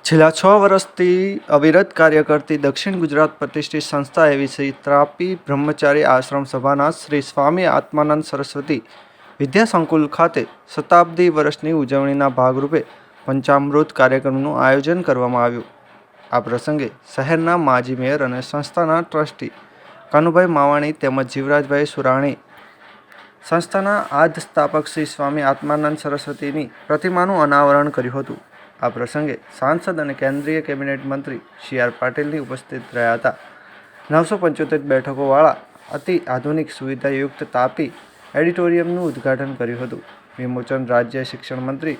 છેલ્લા 6 વર્ષથી અવિરત કાર્ય કરતી દક્ષિણ ગુજરાત પ્રતિષ્ઠિત સંસ્થા એવી શ્રી ત્રાપી બ્રહ્મચારી આશ્રમ સભાના શ્રી સ્વામી આત્માનંદ સરસ્વતી વિદ્યા સંકુલ ખાતે શતાબ્દી વર્ષની ઉજવણીના ભાગરૂપે પંચામૃત કાર્યક્રમનું આયોજન કરવામાં આવ્યું. આ પ્રસંગે શહેરના માજી મેયર અને સંસ્થાના ટ્રસ્ટી કાનુભાઈ માવાણી તેમજ જીવરાજભાઈ સુરાણી, સંસ્થાના આદ્ય સ્થાપક શ્રી સ્વામી આત્માનંદ સરસ્વતીની પ્રતિમાનું અનાવરણ કર્યું હતું. આ પ્રસંગે સાંસદ અને કેન્દ્રીય કેબિનેટ મંત્રી સી.આર. પાટીલની ઉપસ્થિત રહ્યા હતા. 975 બેઠકોવાળા અતિ આધુનિક સુવિધાયુક્ત તાપી ઓડિટોરિયમનું ઉદ્ઘાટન કર્યું હતું. વિમોચન રાજ્ય શિક્ષણ મંત્રી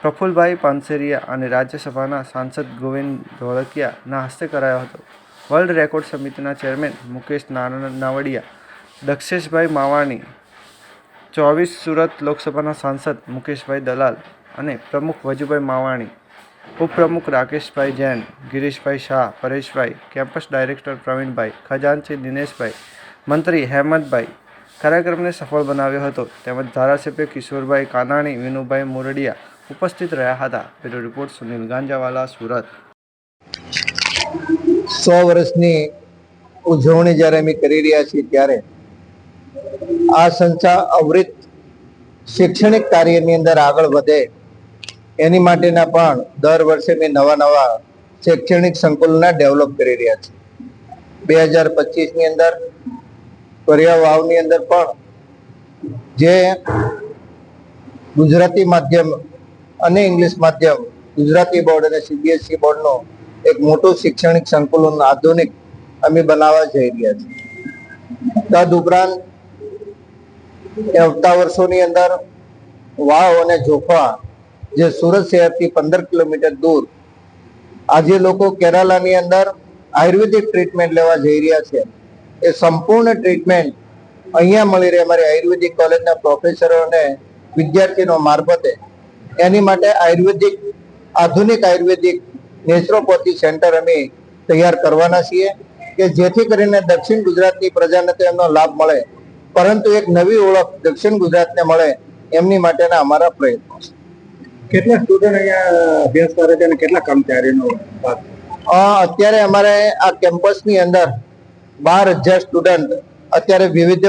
પ્રફુલભાઈ પાનસેરિયા અને રાજ્યસભાના સાંસદ ગોવિંદ ધોળકિયાના હસ્તે કરાયો હતો. વર્લ્ડ રેકોર્ડ સમિતિના ચેરમેન મુકેશ નાવડિયા, દક્ષેશભાઈ માવાણી, 24 સુરત લોકસભાના સાંસદ મુકેશભાઈ દલાલ અને પ્રમુખ વજુભાઈ માવાણી, ઉપપ્રમુખ રાકેશભાઈ જૈન, ગિરીશભાઈ શાહ, પરેશભાઈ, કેમ્પસ ડાયરેક્ટર પ્રવીણભાઈ, ખજાનચી દિનેશભાઈ, મંત્રી હેમંતભાઈ કાર્યક્રમને સફળ બનાવ્યો હતો. તેમજ ધારાસભ્ય કિશોરભાઈ કાનાણી, વિનુભાઈ મોરડિયા ઉપસ્થિત રહ્યા હતા. Bureau report Sunil Ganjawala, Surat. 100 વર્ષની ઉજવણી જ્યારે અમે કરી રહ્યા છીએ ત્યારે આ સંસ્થા અવિરત શૈક્ષણિક કાર્યની અંદર આગળ વધે એની માટેના પણ દર વર્ષે અમે નવા શૈક્ષણિક સંકુલના ડેવલપ કરી રહ્યા છીએ. 2025ની અંદર કરિયા વાવની અંદર પણ જે ગુજરાતી માધ્યમ અને ઇંગ્લિશ માધ્યમ, ગુજરાતી બોર્ડ અને સીબીએસઈ બોર્ડનો એક મોટું શૈક્ષણિક સંકુલન આધુનિક અમે બનાવવા જઈ રહ્યા છીએ. તદ ઉપરાંત આવતા વર્ષોની અંદર વાવ અને જોખવા જે સુરત શહેરથી 15 કિલોમીટર દૂર આજે લોકો કેરાલાની અંદર આયુર્વેદિક ટ્રીટમેન્ટ લેવા જઈ રહ્યા છે. એ સંપૂર્ણ ટ્રીટમેન્ટ અહીંયા મળી રહે અમારી આયુર્વેદિક કોલેજના પ્રોફેસરો અને વિદ્યાર્થીઓ મારફતે. એની માટે આધુનિક આયુર્વેદિક નેચરોપેથી સેન્ટર અમે તૈયાર કરવાના છીએ કે જેથી કરીને દક્ષિણ ગુજરાતની પ્રજાને તો એમનો લાભ મળે, પરંતુ એક નવી ઓળખ દક્ષિણ ગુજરાતને મળે એમની માટેના અમારા પ્રયત્નો છે. કેટલા સ્ટુડન્ટ અહીંયા અભ્યાસ કરે છે અને કેટલા કર્મચારીનો ભાગ? અત્યારે અમારે આ કેમ્પસની અંદર 12,000 સ્ટુડન્ટ અત્યારે વિવિધ